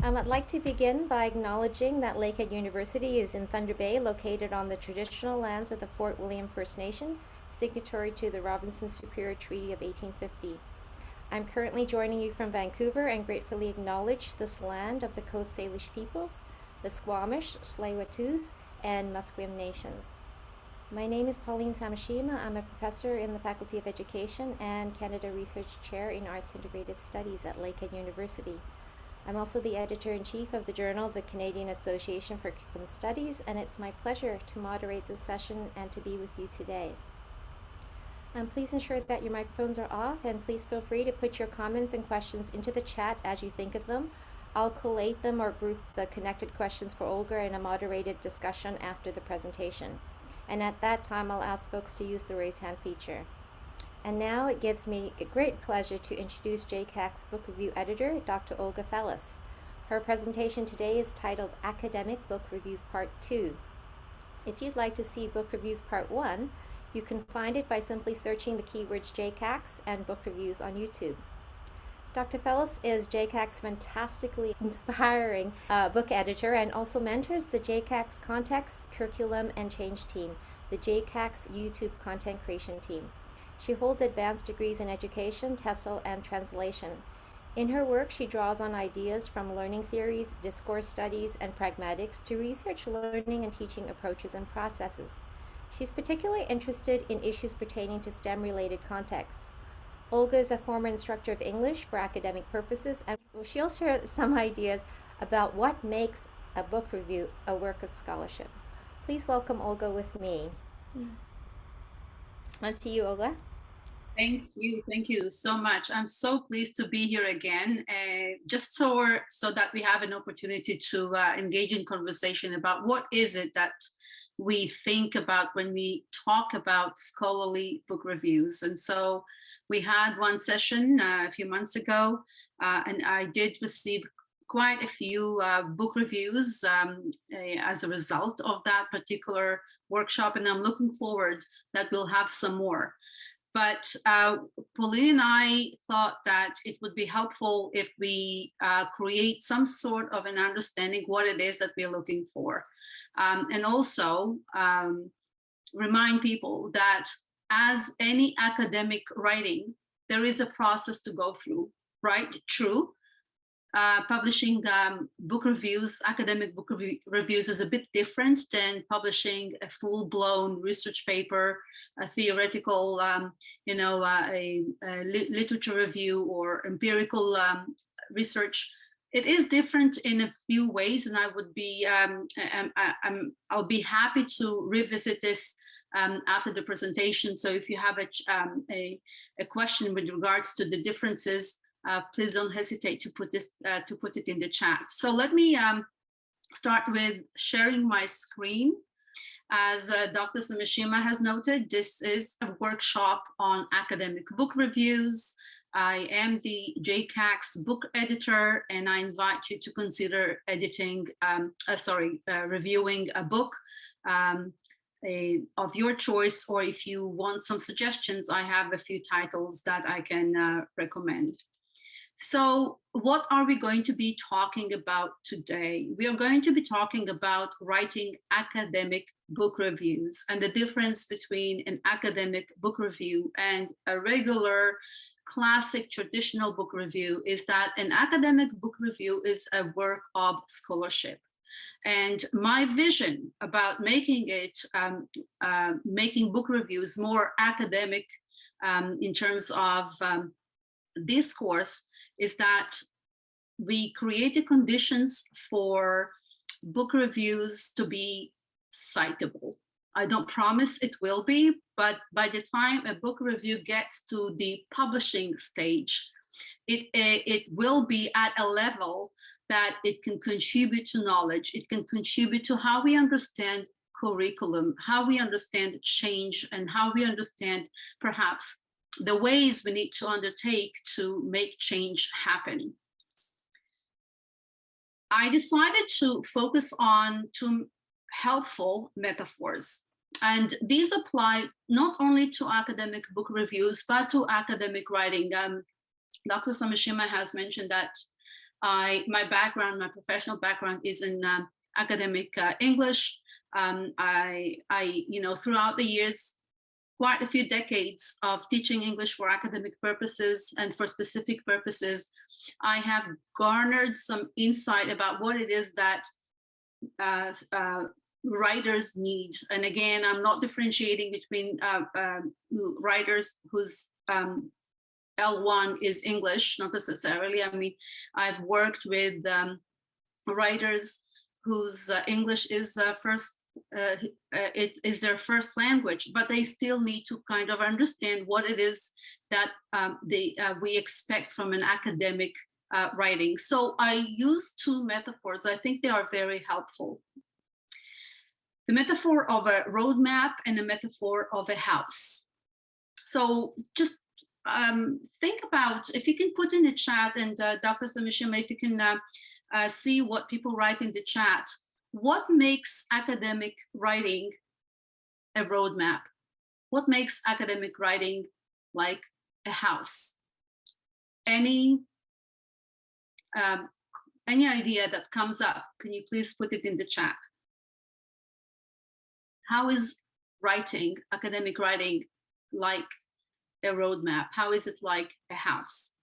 I'd like to begin by acknowledging that Lakehead University is in Thunder Bay, located on the traditional lands of the Fort William First Nation, signatory to the Robinson Superior Treaty of 1850. I'm currently joining you from Vancouver and gratefully acknowledge this land of the Coast Salish peoples, the Squamish, Tsleil-Waututh, and Musqueam nations. My name is Pauline Sameshima. I'm a professor in the Faculty of Education and Canada Research Chair in Arts Integrated Studies at Lakehead University. I'm also the editor-in-chief of the journal, the Canadian Association for Curriculum Studies, and it's my pleasure to moderate this session and to be with you today. Please ensure that your microphones are off, and please feel free to put your comments and questions into the chat as you think of them. I'll collate them or group the connected questions for Olga in a moderated discussion after the presentation. And at that time, I'll ask folks to use the raise hand feature. And now it gives me a great pleasure to introduce JCACS Book Review Editor, Dr. Olga Fellus. Her presentation today is titled Academic Book Reviews Part 2. If you'd like to see Book Reviews Part 1, you can find it by simply searching the keywords JCACS and Book Reviews on YouTube. Dr. Fellus is JCACS' fantastically inspiring book editor and also mentors the JCACS Context, Curriculum, and Change team, the JCACS YouTube content creation team. She holds advanced degrees in education, TESOL, and translation. In her work, she draws on ideas from learning theories, discourse studies, and pragmatics to research learning and teaching approaches and processes. She's particularly interested in issues pertaining to STEM-related contexts. Olga is a former instructor of English for academic purposes, and she'll share some ideas about what makes a book review a work of scholarship. Please welcome Olga with me. On to you, Olga. Thank you so much. I'm so pleased to be here again, just so that we have an opportunity to engage in conversation about what is it that we think about when we talk about scholarly book reviews. And so we had one session a few months ago, and I did receive quite a few book reviews as a result of that particular workshop, and I'm looking forward that we'll have some more. But Pauline and I thought that it would be helpful if we create some sort of an understanding what it is that we're looking for. And also remind people that as any academic writing, there is a process to go through, right? True. Publishing book reviews, academic book reviews is a bit different than publishing a full-blown research paper, a theoretical, a literature review or empirical research. It is different in a few ways, and I would be, I'll be happy to revisit this after the presentation. So if you have a question with regards to the differences, please don't hesitate to put it in the chat. So let me start with sharing my screen. As Dr. Sameshima has noted, this is a workshop on academic book reviews. I am the JCACS book editor, and I invite you to consider reviewing a book of your choice, or if you want some suggestions, I have a few titles that I can recommend. So what are we going to be talking about today? We are going to be talking about writing academic book reviews and the difference between an academic book review and a regular classic traditional book review is that an academic book review is a work of scholarship. And my vision about making book reviews more academic in terms of discourse is that we create the conditions for book reviews to be citable. I don't promise it will be, but by the time a book review gets to the publishing stage, it will be at a level that it can contribute to knowledge. It can contribute to how we understand curriculum, how we understand change, and how we understand perhaps the ways we need to undertake to make change happen. I decided to focus on two helpful metaphors, and these apply not only to academic book reviews, but to academic writing. Dr. Sameshima has mentioned that my professional background is in academic English. Throughout the years, quite a few decades of teaching English for academic purposes and for specific purposes, I have garnered some insight about what it is that writers need. And again, I'm not differentiating between writers whose L1 is English, not necessarily. I mean, I've worked with writers whose English is their first language, but they still need to kind of understand what it is that we expect from an academic writing. So I use two metaphors. I think they are very helpful. The metaphor of a roadmap and the metaphor of a house. So just think about, if you can put in the chat, and Dr. Sameshima, if you can see what people write in the chat, what makes academic writing a roadmap? What makes academic writing like a house? Any idea that comes up, can you please put it in the chat? How is writing, academic writing, like a roadmap? How is it like a house?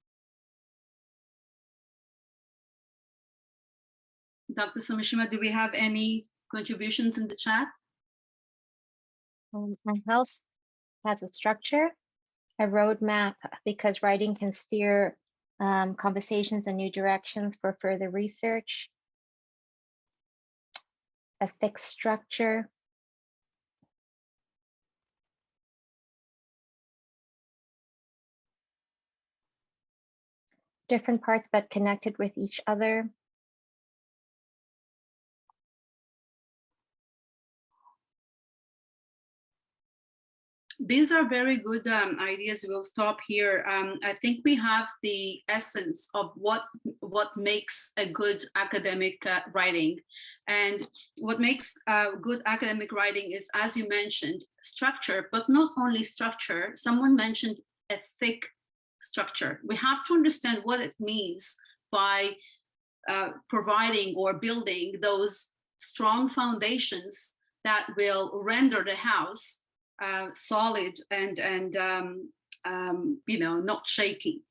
Dr. Sameshima, do we have any contributions in the chat? A house has a structure, a roadmap, because writing can steer conversations in new directions for further research, a fixed structure, different parts that connected with each other. These are very good ideas. We'll stop here. I think we have the essence of what makes a good academic writing. And what makes good academic writing is, as you mentioned, structure, but not only structure. Someone mentioned a thick structure. We have to understand what it means by providing or building those strong foundations that will render the house solid and not shaky.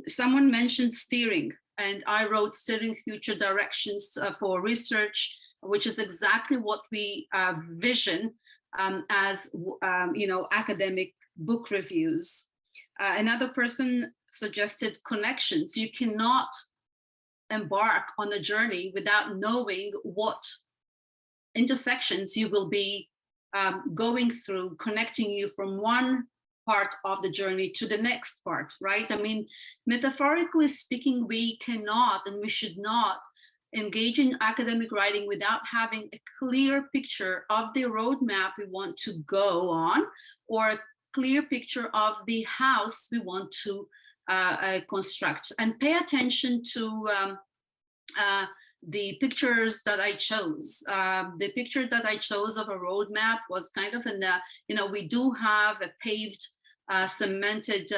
Someone mentioned steering, and I wrote steering future directions for research, which is exactly what we vision as academic book reviews. Another person suggested connections. You cannot embark on a journey without knowing what intersections you will be going through, connecting you from one part of the journey to the next part, right? I mean, metaphorically speaking, we cannot and we should not engage in academic writing without having a clear picture of the roadmap we want to go on, or a clear picture of the house we want to construct. And pay attention to the pictures that I chose. The picture that I chose of a roadmap was kind of we do have a paved, cemented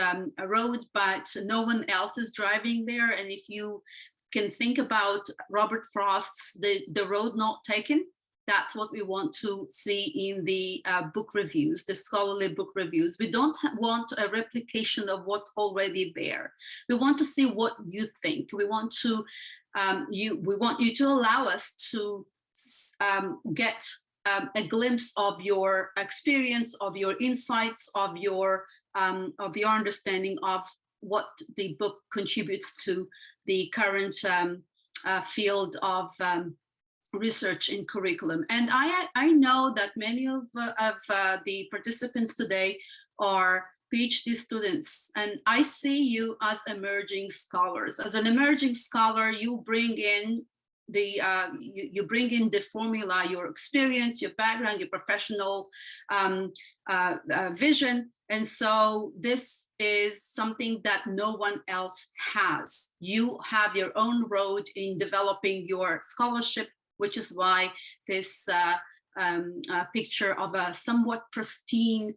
road, but no one else is driving there. And if you can think about Robert Frost's The Road Not Taken, that's what we want to see in the book reviews, the scholarly book reviews. We don't want a replication of what's already there. We want to see what you think. We want to we want you to allow us to get a glimpse of your experience, of your insights, of your understanding of what the book contributes to the current field of research in curriculum. And I know that many of the participants today are PhD students, and I see you as emerging scholars. As an emerging scholar, you bring in the formula, your experience, your background, your professional vision. And so this is something that no one else has. You have your own road in developing your scholarship, which is why this picture of a somewhat pristine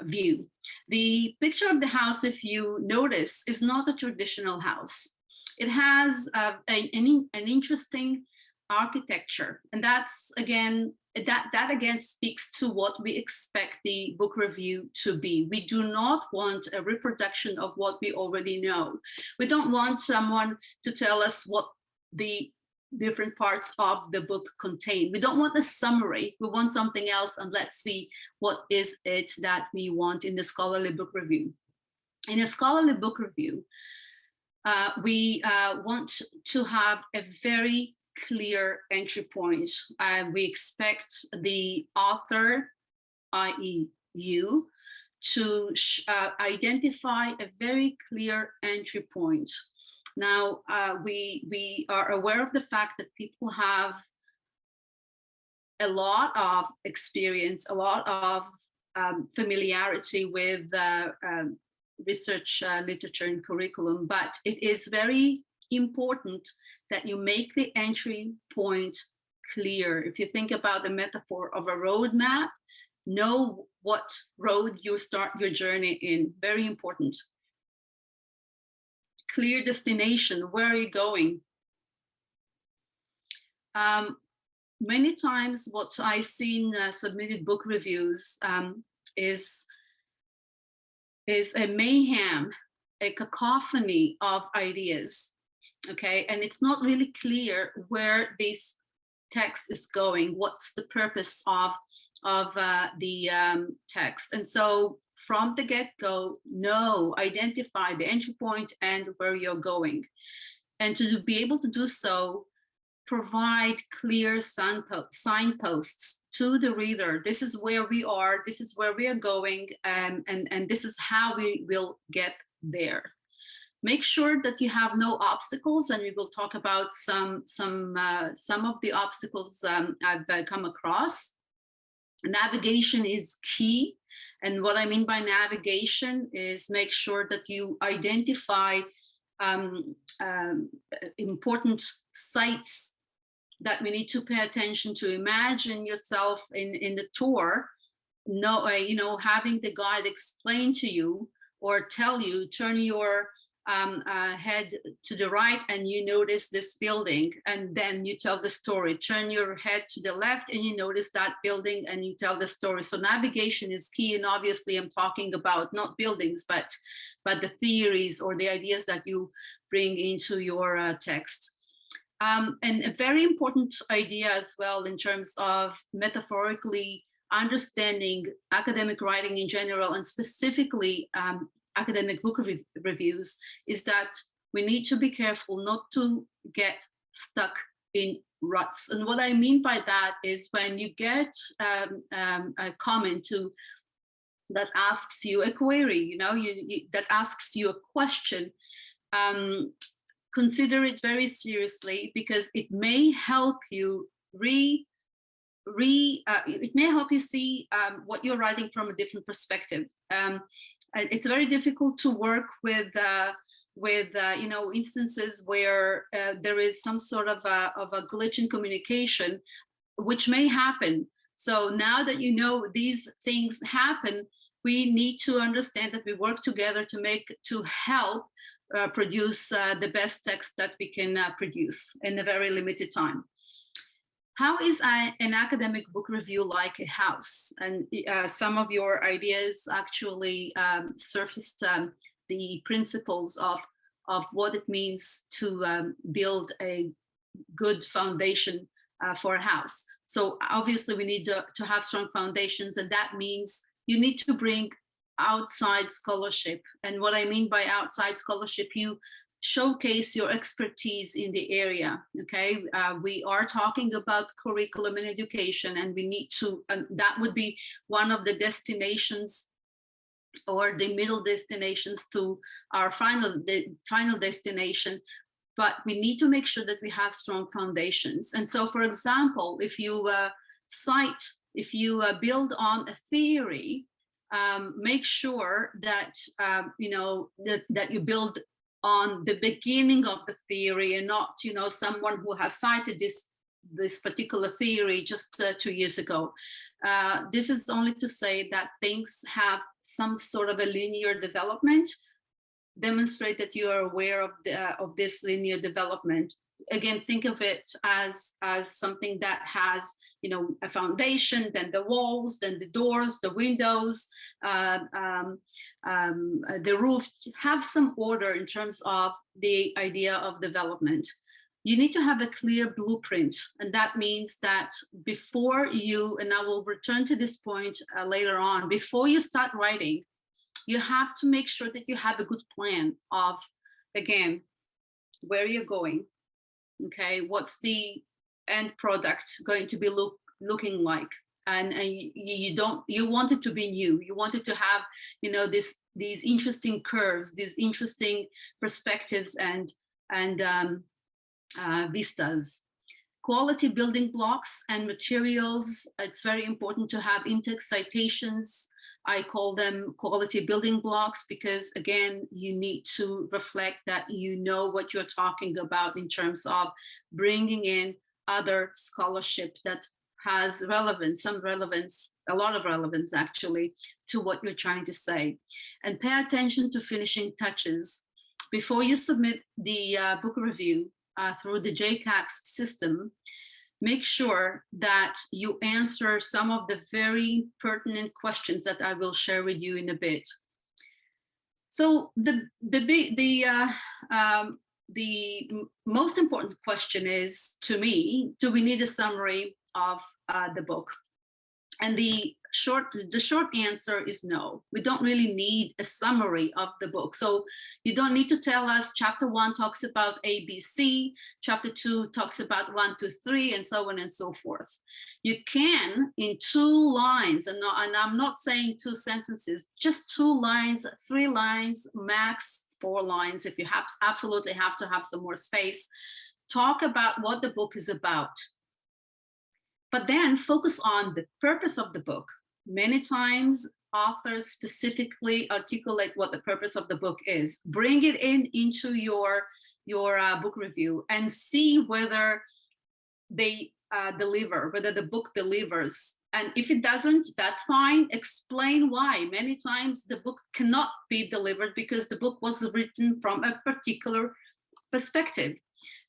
view. The picture of the house, if you notice, is not a traditional house. It has an interesting architecture, and that's again that again speaks to what we expect the book review to be. We do not want a reproduction of what we already know. We don't want someone to tell us what the different parts of the book contain. We don't want a summary. We want something else, and let's see what is it that we want in the scholarly book review. In a scholarly book review, we want to have a very clear entry point. We expect the author, i.e. you, to identify a very clear entry point. Now, we are aware of the fact that people have a lot of experience, a lot of familiarity with research literature and curriculum, but it is very important that you make the entry point clear. If you think about the metaphor of a roadmap, know what road you start your journey in. Very important. Clear destination. Where are you going? Many times what I see in submitted book reviews is a mayhem, a cacophony of ideas. Okay, and it's not really clear where this text is going. What's the purpose of the text? And so from the get-go, identify the entry point and where you're going. And to be able to do so, provide clear signposts to the reader. This is where we are, this is where we are going, and this is how we will get there. Make sure that you have no obstacles, and we will talk about some of the obstacles I've come across. Navigation is key, and what I mean by navigation is make sure that you identify important sites that we need to pay attention to. Imagine yourself in the tour, having the guide explain to you or tell you, turn your head to the right and you notice this building, and then you tell the story. Turn your head to the left and you notice that building and you tell the story. So navigation is key, and obviously I'm talking about not buildings, but the theories or the ideas that you bring into your text. And a very important idea as well in terms of metaphorically understanding academic writing in general, and specifically academic book reviews, is that we need to be careful not to get stuck in ruts. And what I mean by that is when you get a comment that asks you a query, that asks you a question, consider it very seriously, because it may help you it may help you see what you're writing from a different perspective. It's very difficult to work with instances where there is some sort of a glitch in communication, which may happen. So now that you know these things happen, we need to understand that we work together to help produce the best text that we can produce in a very limited time. How is an academic book review like a house? And some of your ideas actually surfaced the principles of what it means to build a good foundation for a house. So obviously we need to have strong foundations, and that means you need to bring outside scholarship. And what I mean by outside scholarship, you showcase your expertise in the area. Okay, we are talking about curriculum and education, and we need to, that would be one of the destinations or the middle destinations to our final destination. But we need to make sure that we have strong foundations. And so, for example, if you build on a theory, make sure that that you build on the beginning of the theory, and not someone who has cited this particular theory just 2 years ago. This is only to say that things have some sort of a linear development. Demonstrate that you are aware of this linear development. Again, think of it as something that has, you know, a foundation, then the walls, then the doors, the windows, the roof. Have some order in terms of the idea of development. You need to have a clear blueprint, and that means that before you, and I will return to this point later on, before you start writing, you have to make sure that you have a good plan of, again, where you're going, okay, what's the end product going to be looking like, and you want it to be new, you want it to have, you know, these interesting curves, these interesting perspectives and vistas. Quality building blocks and materials. It's very important to have in-text citations. I call them quality building blocks because, again, you need to reflect that you know what you're talking about in terms of bringing in other scholarship that has relevance, some relevance, a lot of relevance actually, to what you're trying to say. And pay attention to finishing touches. Before you submit the book review through the JCACS system, make sure that you answer some of the very pertinent questions that I will share with you in a bit. So the most important question is, to me, do we need a summary of the book? And the short answer is no. We don't really need a summary of the book. So you don't need to tell us chapter 1 talks about ABC, chapter 2 talks about 1, 2, 3, and so on and so forth. You can, in 2 lines, and I'm not saying 2 sentences, just 2 lines, 3 lines, max 4 lines, if you absolutely have to have some more space, talk about what the book is about. But then focus on the purpose of the book. Many times authors specifically articulate what the purpose of the book is. Bring it into your book review and see whether they deliver, whether the book delivers. And if it doesn't, that's fine. Explain why. Many times the book cannot be delivered because the book was written from a particular perspective.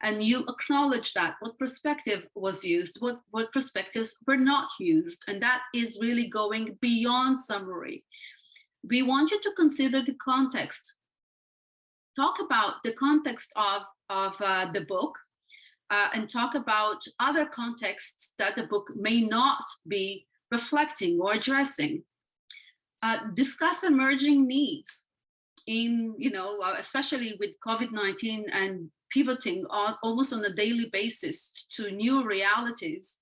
And you acknowledge that, what perspective was used, what perspectives were not used. And that is really going beyond summary. We want you to consider the context. Talk about the context of the book and talk about other contexts that the book may not be reflecting or addressing. Discuss emerging needs in, especially with COVID-19 and pivoting almost on a daily basis to new realities.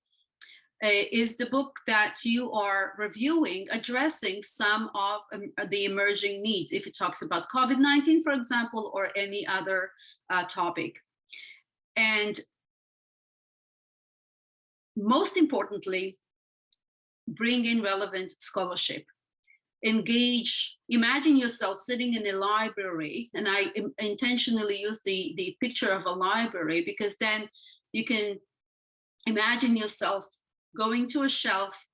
Is the book that you are reviewing addressing some of the emerging needs, if it talks about COVID-19, for example, or any other topic? And most importantly, bring in relevant scholarship. Engage, imagine yourself sitting in a library, and I intentionally use the picture of a library because then you can imagine yourself going to a shelf,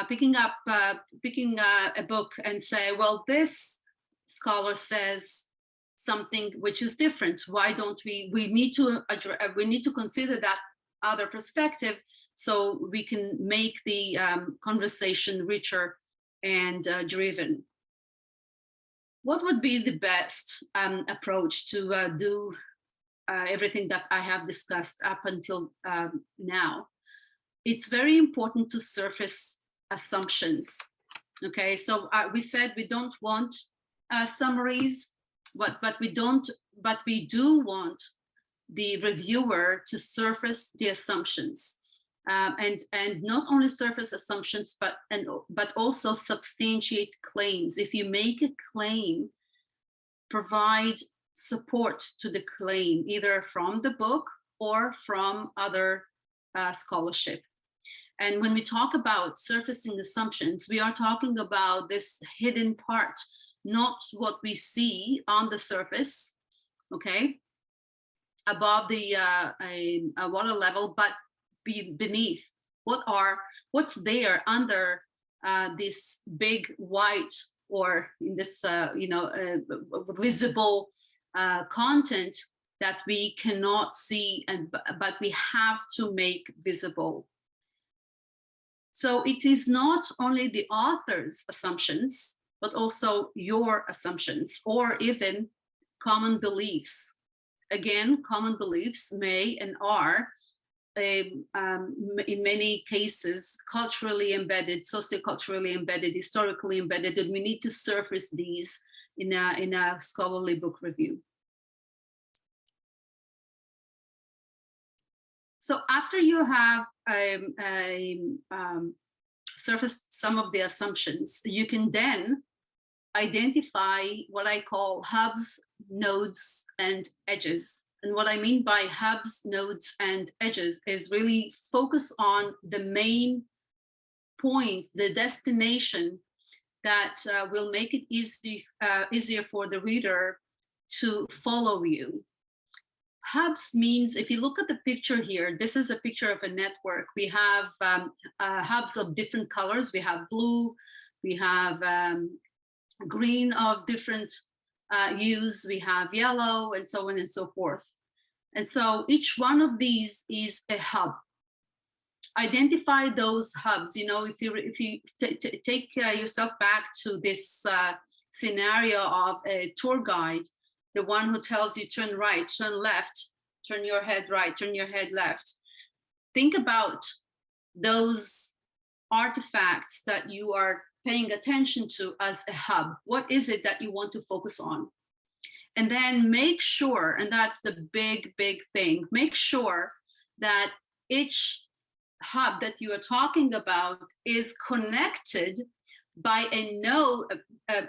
picking a book and say, well, this scholar says something which is different. Why don't we need to consider that other perspective so we can make the conversation richer and driven. What would be the best approach to do everything that I have discussed up until now? It's very important to surface assumptions. Okay, so we said we don't want summaries, but we do want the reviewer to surface the assumptions. And not only surface assumptions, but also substantiate claims. If you make a claim, provide support to the claim, either from the book or from other scholarship. And when we talk about surfacing assumptions, we are talking about this hidden part, not what we see on the surface, okay? above the water level, but beneath. What's there under this big white, or in this visible content that we cannot see, but we have to make visible. So it is not only the author's assumptions, but also your assumptions, or even common beliefs. Again, common beliefs may and are in many cases culturally embedded, socioculturally embedded, historically embedded, and we need to surface these in a scholarly book review. So after you have surfaced some of the assumptions, you can then identify what I call hubs, nodes, and edges. And what I mean by hubs, nodes, and edges is really focus on the main point, the destination that will make it easier for the reader to follow you. Hubs means, if you look at the picture here, this is a picture of a network. We have hubs of different colors. We have blue, we have green of different hues, we have yellow, and so on and so forth. And so each one of these is a hub. Identify those hubs. You know, if you take yourself back to this scenario of a tour guide, the one who tells you turn right, turn left, turn your head right, turn your head left. Think about those artifacts that you are paying attention to as a hub. What is it that you want to focus on? And then make sure, and that's the big thing, make sure that each hub that you are talking about is connected by a node,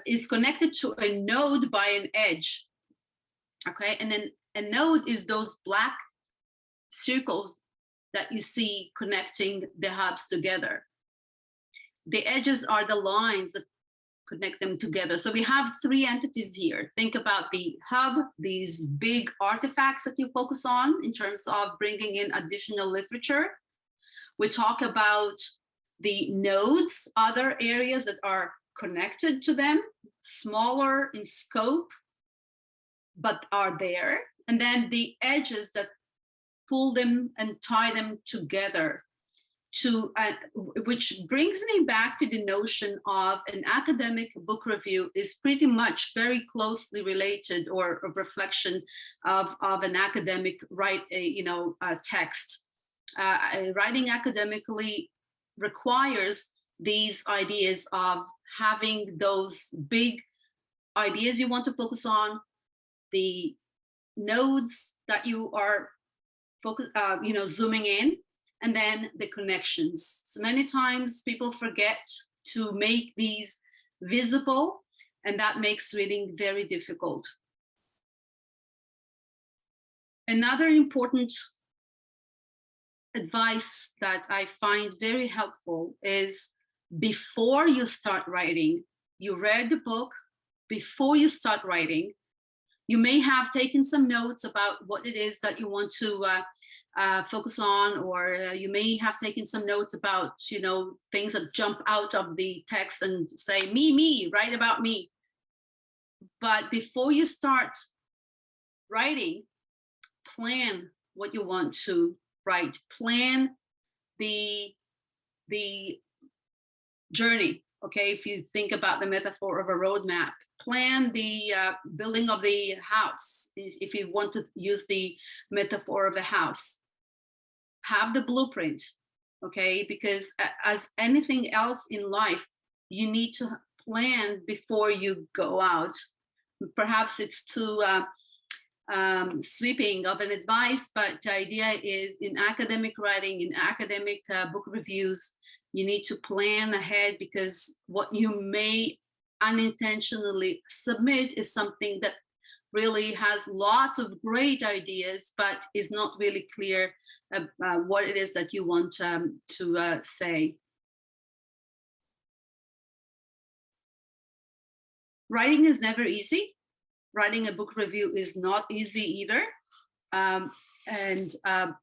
is connected to a node by an edge. Okay, and then a node is those black circles that you see connecting the hubs together. The edges are the lines that connect them together. So we have three entities here. Think about the hub, these big artifacts that you focus on in terms of bringing in additional literature. We talk about the nodes, other areas that are connected to them, smaller in scope, but are there. And then the edges that pull them and tie them together, to which brings me back to the notion of an academic book review is pretty much very closely related, or a reflection of an academic text. Writing academically requires these ideas of having those big ideas you want to focus on, the nodes that you are zooming in, and then the connections. So many times people forget to make these visible, and that makes reading very difficult. Another important advice that I find very helpful is, before you start writing, you read the book, before you start writing, you may have taken some notes about what it is that you want to focus on, or you may have taken some notes about, things that jump out of the text and say, me, write about me. But before you start writing, plan what you want to write. Plan the journey, okay? If you think about the metaphor of a roadmap, plan the building of the house. If you want to use the metaphor of a house, have the blueprint, okay? Because as anything else in life, you need to plan before you go out. Perhaps it's too sweeping of an advice, but the idea is, in academic writing, in academic book reviews, you need to plan ahead, because what you may unintentionally submit is something that really has lots of great ideas, but is not really clear what it is that you want to say. Writing is never easy. Writing a book review is not easy either.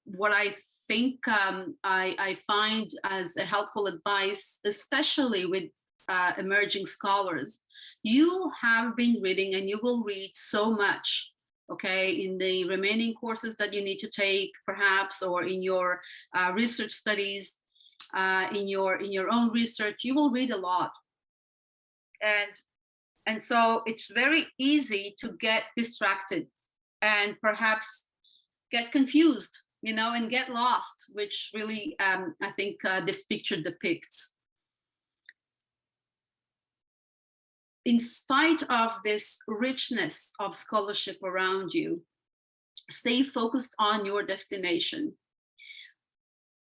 What I think I find as a helpful advice, especially with emerging scholars, you have been reading and you will read so much, okay, in the remaining courses that you need to take, perhaps, or in your research studies, in your own research, you will read a lot. And so it's very easy to get distracted and perhaps get confused, you know, and get lost, which really I think this picture depicts. In spite of this richness of scholarship around you, stay focused on your destination.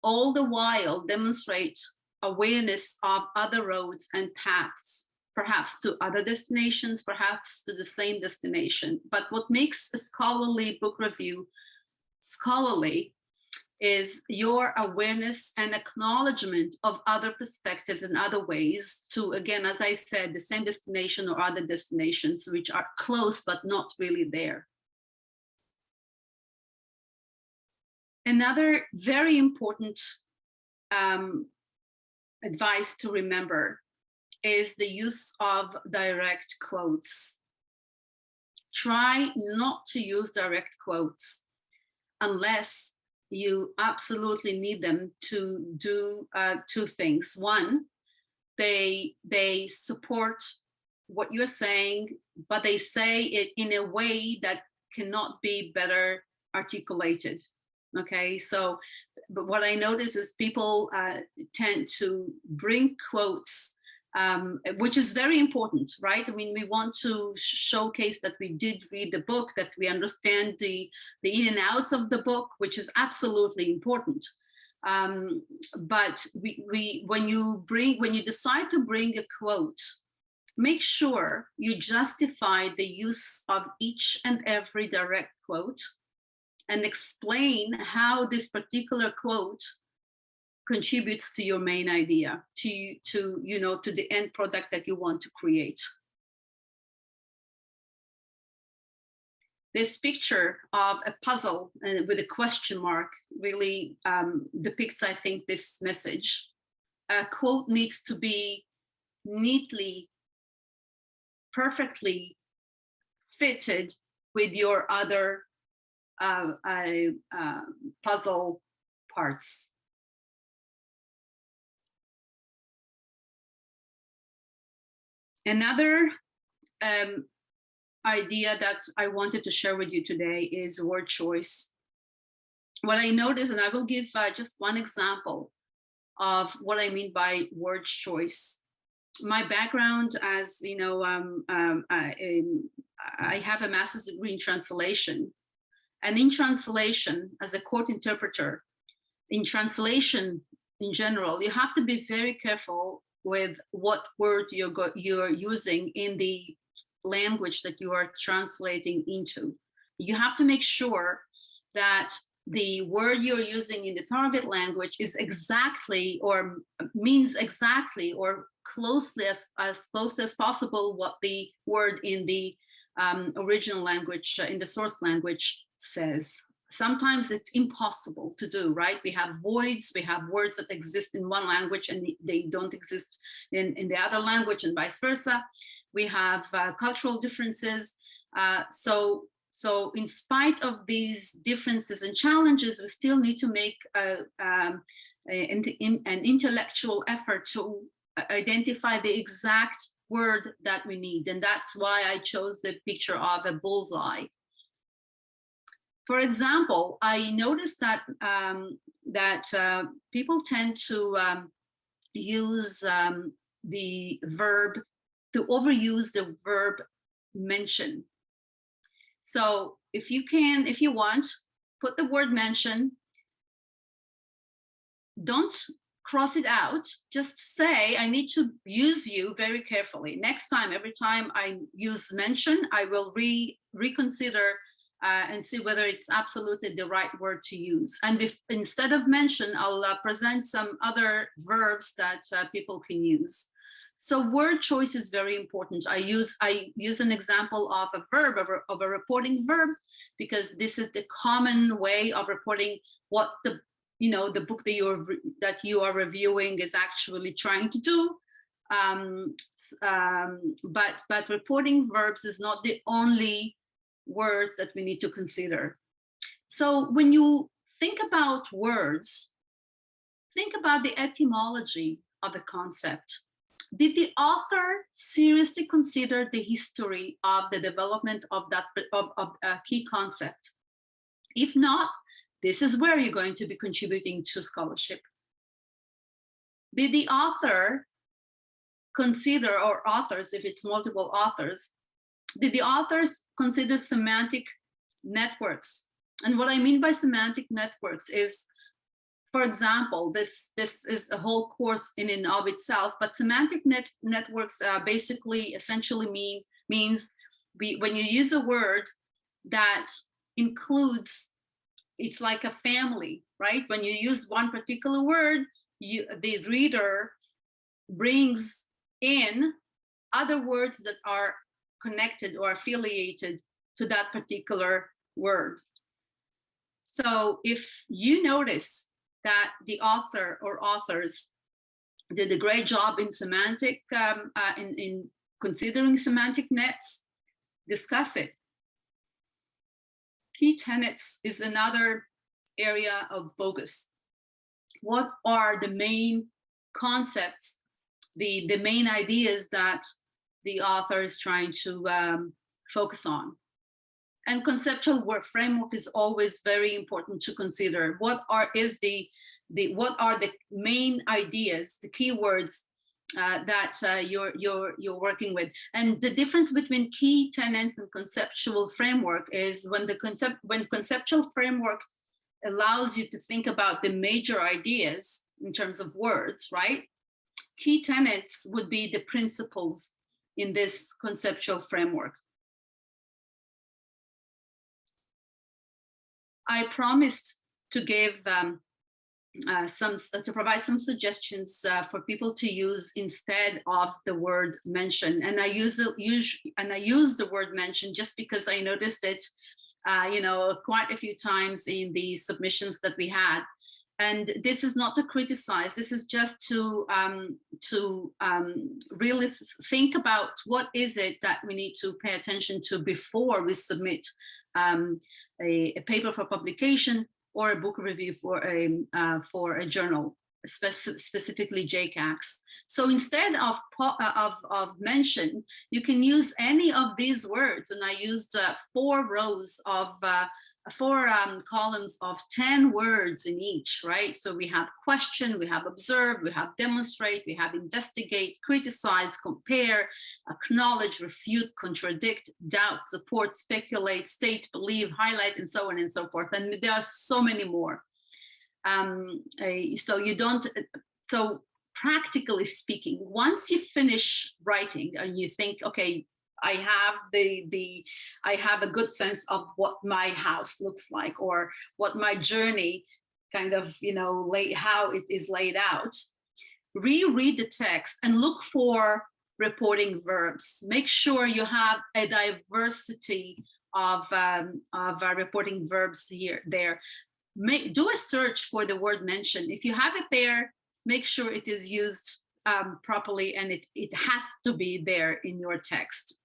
All the while demonstrate awareness of other roads and paths, perhaps to other destinations, perhaps to the same destination. But what makes a scholarly book review scholarly is your awareness and acknowledgement of other perspectives and other ways to, again, as I said, the same destination or other destinations which are close but not really there. Another very important advice to remember is the use of direct quotes. Try not to use direct quotes unless you absolutely need them to do two things. One, they support what you're saying, but they say it in a way that cannot be better articulated. Okay, so but what I notice is people tend to bring quotes, which is very important, right? I mean, we want to showcase that we did read the book, that we understand the in and outs of the book, which is absolutely important. But when you decide to bring a quote, make sure you justify the use of each and every direct quote and explain how this particular quote contributes to your main idea, to the end product that you want to create. This picture of a puzzle with a question mark really depicts, I think, this message. A quote needs to be neatly, perfectly fitted with your other puzzle parts. Another idea that I wanted to share with you today is word choice. What I noticed, and I will give just one example of what I mean by word choice. My background, as you know, I have a master's degree in translation. And in translation, as a court interpreter, in translation in general, you have to be very careful with what words you're using in the language that you are translating into. You have to make sure that the word you're using in the target language is exactly, or means exactly, or closely as closely as possible what the word in the original language, in the source language says. Sometimes it's impossible to do, right? We have voids, we have words that exist in one language and they don't exist in the other language, and vice versa. We have cultural differences. So in spite of these differences and challenges, we still need to make an intellectual effort to identify the exact word that we need. And that's why I chose the picture of a bullseye. For example, I noticed that people tend to use the verb, to overuse the verb mention. So if you want, put the word mention, don't cross it out, just say, I need to use you very carefully. Next time, every time I use mention, I will reconsider and see whether it's absolutely the right word to use. And if instead of mention, I'll present some other verbs that people can use. So word choice is very important. I use an example of a verb, of a reporting verb, because this is the common way of reporting what the book that you are reviewing is actually trying to do. But reporting verbs is not the only words that we need to consider. So when you think about words, think about the etymology of a concept. Did the author seriously consider the history of the development of a key concept? If not, this is where you're going to be contributing to scholarship. Did the author consider, or authors, if it's multiple authors, did the authors consider semantic networks? And what I mean by semantic networks is, for example, this is a whole course in and of itself, but semantic networks essentially means when you use a word that includes, it's like a family, right? When you use one particular word, the reader brings in other words that are connected or affiliated to that particular word. So if you notice that the author or authors did a great job in semantic, in considering semantic nets, discuss it. Key tenets is another area of focus. What are the main concepts, the main ideas that the author is trying to focus on? And conceptual work framework is always very important to consider. What are the main ideas, the keywords that you're working with? And the difference between key tenets and conceptual framework is when conceptual framework allows you to think about the major ideas in terms of words, right? Key tenets would be the principles in this conceptual framework. I promised to give to provide some suggestions for people to use instead of the word mention, and I use the word mention just because I noticed it, quite a few times in the submissions that we had. And this is not to criticize. This is just to really think about what is it that we need to pay attention to before we submit a paper for publication or a book review for a journal, specifically JCACS. So instead of mention, you can use any of these words, and I used 4 rows of 4 columns of 10 words in each, right? So we have question, we have observe, we have demonstrate, we have investigate, criticize, compare, acknowledge, refute, contradict, doubt, support, speculate, state, believe, highlight, and so on and so forth. And there are so many more. So practically speaking, once you finish writing and you think, okay, I have a good sense of what my house looks like, or what my journey kind of, how it is laid out. Reread the text and look for reporting verbs. Make sure you have a diversity of reporting verbs there. Do a search for the word mention. If you have it there, make sure it is used properly, and it has to be there in your text.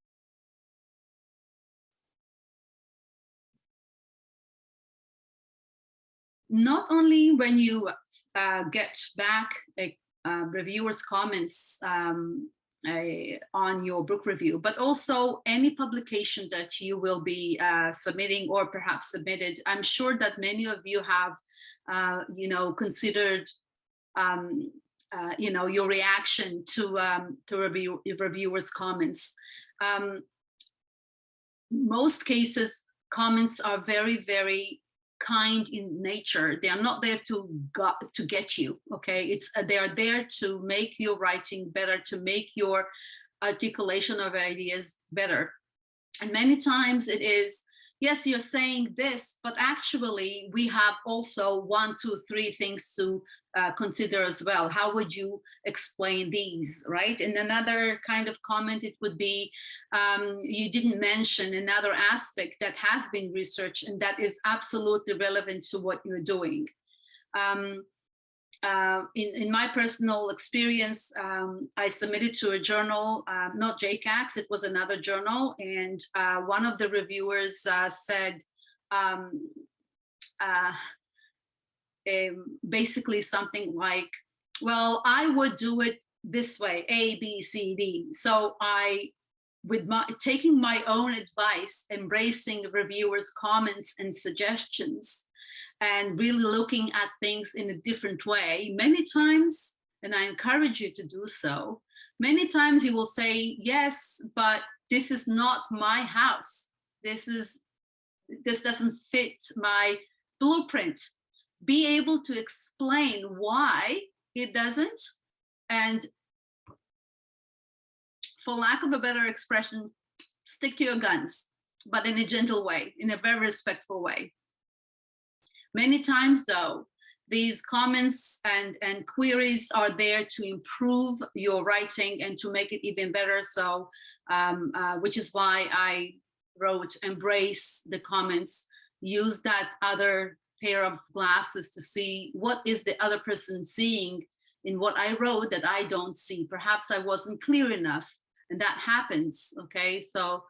Not only when you get back a reviewer's comments on your book review, but also any publication that you will be submitting or perhaps submitted. I'm sure that many of you have, considered, your reaction to reviewers' comments. Most cases, comments are very, very kind in nature. They are not there to get you, okay? They are there to make your writing better, to make your articulation of ideas better. And many times it is yes, you're saying this, but actually we have also 1, 2, 3 things to consider as well. How would you explain these, right? And another kind of comment, it would be, you didn't mention another aspect that has been researched and that is absolutely relevant to what you're doing. In my personal experience, I submitted to a journal, not JCACS, it was another journal, and one of the reviewers said basically something like, well, I would do it this way, A, B, C, D. So taking my own advice, embracing reviewers' comments and suggestions, and really looking at things in a different way, many times, and I encourage you to do so, many times you will say, yes, but this is not my house. This doesn't fit my blueprint. Be able to explain why it doesn't, and for lack of a better expression, stick to your guns, but in a gentle way, in a very respectful way. Many times, though, these comments and queries are there to improve your writing and to make it even better. So, which is why I wrote, embrace the comments, use that other pair of glasses to see what is the other person seeing in what I wrote that I don't see. Perhaps I wasn't clear enough, and that happens, okay? So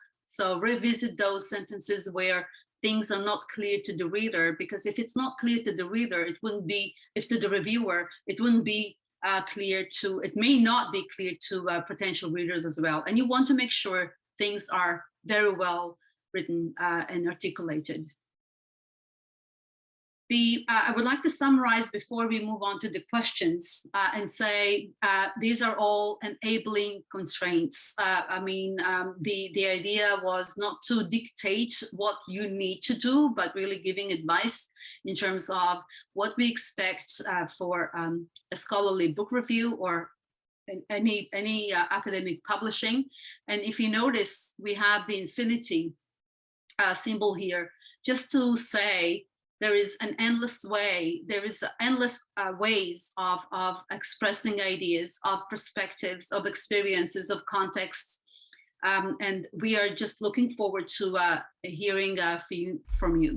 revisit those sentences where things are not clear to the reader, because if it's not clear to the reader, it wouldn't be, if to the reviewer, it wouldn't be clear to, it may not be clear to potential readers as well. And you want to make sure things are very well written and articulated. I would like to summarize before we move on to the questions and say these are all enabling constraints. The idea was not to dictate what you need to do, but really giving advice in terms of what we expect for a scholarly book review or any academic publishing. And if you notice, we have the infinity symbol here, just to say there is an endless way, there is endless ways of expressing ideas, of perspectives, of experiences, of contexts. And we are just looking forward to hearing from you.